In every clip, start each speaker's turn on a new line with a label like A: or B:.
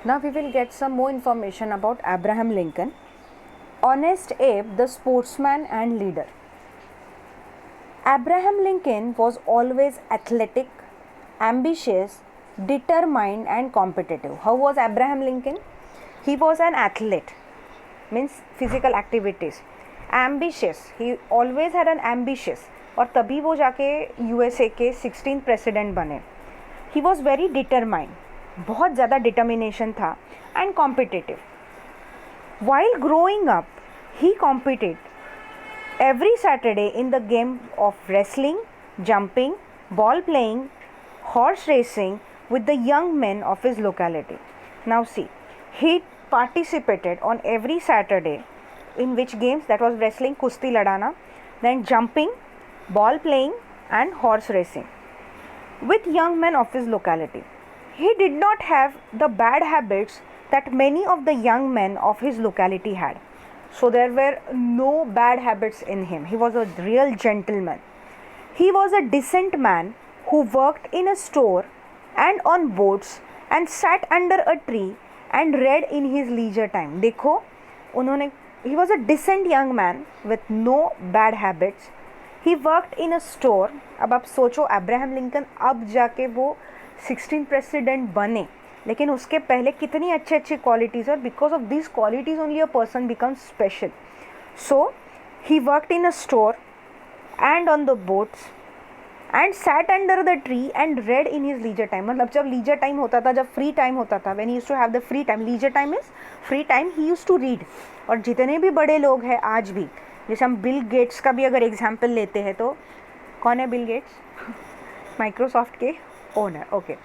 A: Now we will get some more information about Abraham Lincoln. Honest Abe, the sportsman and leader. Abraham Lincoln was always athletic, ambitious, determined and competitive. How was Abraham Lincoln? He was an athlete, means physical activities. Ambitious, he always had an ambitious, और तभी वो जाके USA के 16th president बने. He was very determined, बहुत ज़्यादा determination था, and competitive. While growing up, he competed every Saturday in the game of wrestling, jumping, ball playing, horse racing with the young men of his locality. Now see, he participated on every Saturday in which games? That was wrestling, kusti ladana, then jumping, ball playing and horse racing with young men of his locality. He did not have the bad habits that many of the young men of his locality had. So there were no bad habits in him. He was a real gentleman. He was a decent man who worked in a store and on boats and sat under a tree and read in his leisure time. देखो उन्होंने he was a decent young man with no bad habits. He worked in a store. अब आप सोचो Abraham Lincoln अब जाके वो 16 president बने, लेकिन उसके पहले कितनी अच्छी अच्छी क्वालिटीज़, और because of this qualities only a person becomes special. So he worked in a store and on the boats and sat under the tree and read in his leisure time. मतलब जब leisure time होता था, जब free time होता था, when he used to have the free time, leisure time is free time, he used to read. और जितने भी बड़े लोग हैं आज भी, जैसे हम बिल गेट्स का भी अगर एग्जाम्पल लेते हैं, तो कौन है बिल गेट्स? माइक्रोसॉफ्ट के owner. Okay,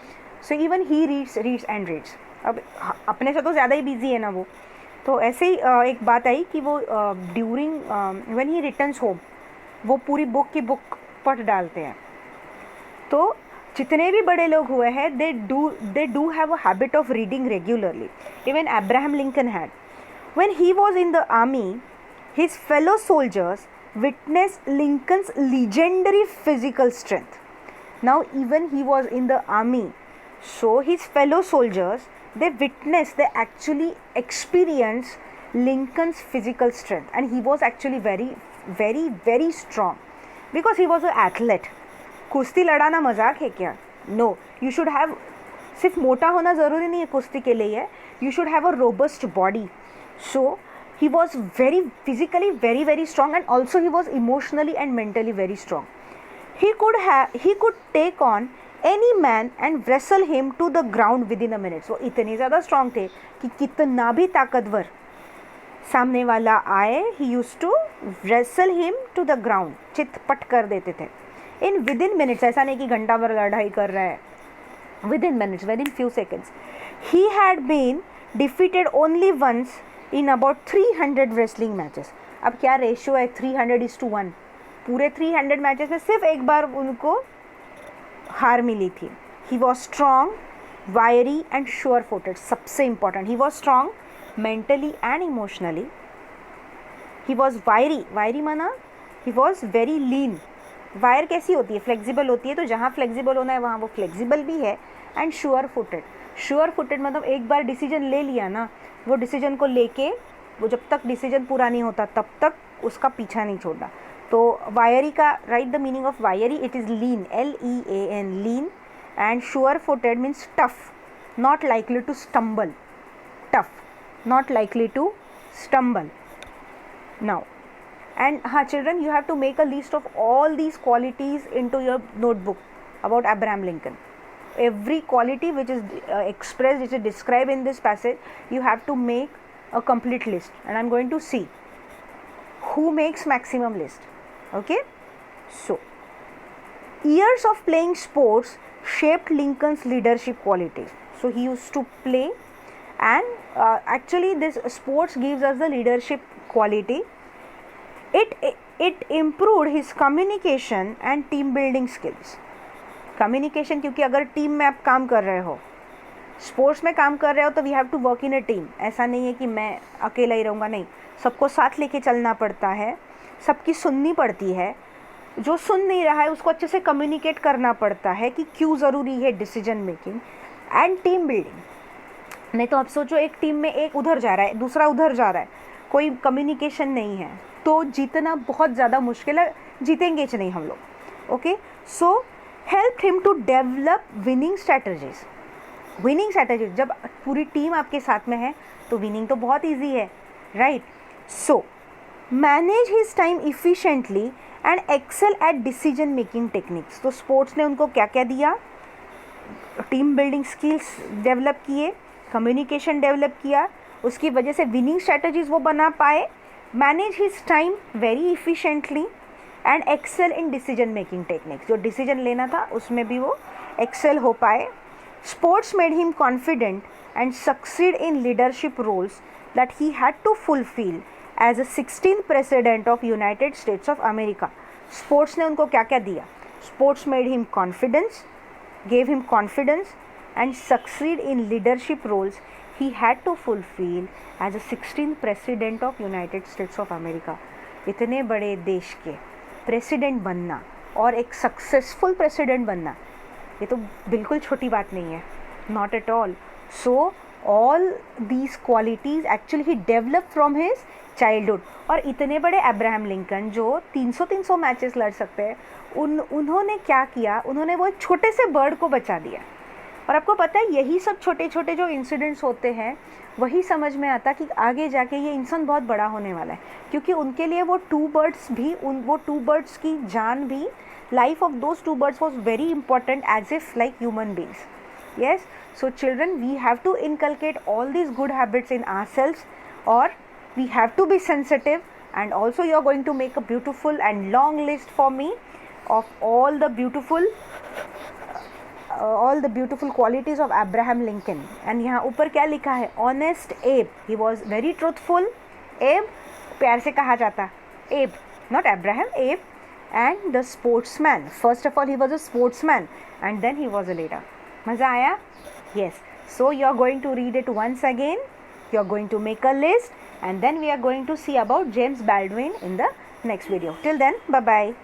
A: so even he reads and reads. अब अपने से तो ज़्यादा ही बिजी है ना वो. तो ऐसे ही एक बात आई कि वो during when he returns home वो पूरी बुक की बुक पढ़ डालते हैं. तो जितने भी बड़े लोग हुए हैं, they do have a habit of reading regularly. Even Abraham Lincoln had. When he was in the army, his fellow soldiers witnessed Lincoln's legendary physical strength. Now even he was in the army, so his fellow soldiers, they actually experienced Lincoln's physical strength, and he was actually very very very strong because he was an athlete. कुश्ती लड़ाना मजाक है क्या? No, you should have, सिर्फ मोटा होना ज़रूरी नहीं है कुश्ती के लिए, you should have a robust body. So he was very physically very strong, and also he was emotionally and mentally very strong. He could take on any man and wrestle him to the ground within a minute. So इतने ज़्यादा strong थे कि कितना भी ताकतवर सामने वाला आए, he used to wrestle him to the ground, चितपट कर देते थे in within minutes. ऐसा नहीं कि घंटा भर लड़ाई कर रहा है, within minutes, within few seconds. He had been defeated only once in about 300 wrestling matches. अब क्या रेशियो है? 300:1. पूरे 300 मैचेस में सिर्फ एक बार उनको हार मिली थी. ही वॉज स्ट्रॉन्ग, वायरी एंड श्योर फुटेड. सबसे important, he was strong mentally and emotionally. He was वायरी माना he was very lean. Wire कैसी होती है? फ्लेक्सिबल होती है. तो जहाँ फ्लेक्सिबल होना है वहाँ वो फ्लेक्सिबल भी है. एंड श्योर फुटेड मतलब एक बार डिसीजन ले लिया ना, वो डिसीजन को लेके वो जब तक डिसीजन पूरा नहीं होता तब तक उसका पीछा नहीं छोड़ना. तो वायरी का right the meaning of wiry, it is lean, LEAN, lean. And sure footed means tough, not likely to stumble. Tough, not likely to stumble. Now and children, you have to make a list of all these qualities into your notebook about Abraham Lincoln. Every quality which is expressed, which is described in this passage, you have to make a complete list, and I'm going to see who makes maximum list. Okay, so years of playing sports shaped Lincoln's leadership qualities. So he used to play, and actually this sports gives us the leadership quality. It improved his communication and team building skills. Communication, क्योंकि अगर team में आप काम कर रहे हो, sports में काम कर रहे हो, तो we have to work in a team. ऐसा नहीं है कि मैं अकेला ही रहूँगा, नहीं, सबको साथ लेके चलना पड़ता है, सबकी सुननी पड़ती है. जो सुन नहीं रहा है उसको अच्छे से कम्युनिकेट करना पड़ता है कि क्यों ज़रूरी है decision making. And team building, नहीं तो अब सोचो एक टीम में एक उधर जा रहा है, दूसरा उधर जा रहा है, कोई कम्युनिकेशन नहीं है, तो जीतना बहुत ज़्यादा मुश्किल है, जीतेंगे नहीं हम लोग। Okay, so help him to develop winning strategies. Winning strategy, जब पूरी टीम आपके साथ में है तो विनिंग तो बहुत ईजी है, right. So manage his time efficiently and excel at decision making techniques. तो स्पोर्ट्स ने उनको क्या क्या दिया, टीम बिल्डिंग स्किल्स डेवलप किए, कम्युनिकेशन डेवलप किया, उसकी वजह से विनिंग स्ट्रैटेजीज वो बना पाए, manage his time very efficiently and excel in decision making techniques. जो डिसीजन लेना था उसमें भी वो एक्सेल हो पाए। Sports made him confident and succeed in leadership roles that he had to fulfil as a 16th president of United States of America. Sports ने उनको क्या क्या दिया, sports made him confidence, gave him confidence and succeed in leadership roles he had to fulfill as a 16th president of United States of America। इतने बड़े देश के president बनना और एक सक्सेसफुल प्रेसिडेंट बनना, ये तो बिल्कुल छोटी बात नहीं है, not at all. So all these qualities actually he develop from his childhood. और इतने बड़े अब्राहम लिंकन जो 300 मैचेस लड़ सकते हैं, उन्होंने क्या किया, उन्होंने वो एक छोटे से बर्ड को बचा दिया। और आपको पता है यही सब छोटे छोटे जो इंसिडेंट्स होते हैं वही समझ में आता कि आगे जाके ये इंसान बहुत बड़ा होने वाला है, क्योंकि उनके लिए वो 2 बर्ड्स भी, वो 2 बर्ड्स की जान भी, life of those 2 birds was very important as if like human beings. Yes, so children, we have to inculcate all these good habits in ourselves, or we have to be sensitive, and also you are going to make a beautiful and long list for me of all the beautiful qualities of Abraham Lincoln। and यहाँ ऊपर क्या लिखा है, honest Abe, he was very truthful। Abe प्यार से कहा जाता, Abe, not Abraham, Abe। and the sportsman, first of all he was a sportsman and then he was a leader। मज़ा आया? Yes. So you are going to read it once again. You are going to make a list, and then we are going to see about James Baldwin in the next video. Till then, bye bye.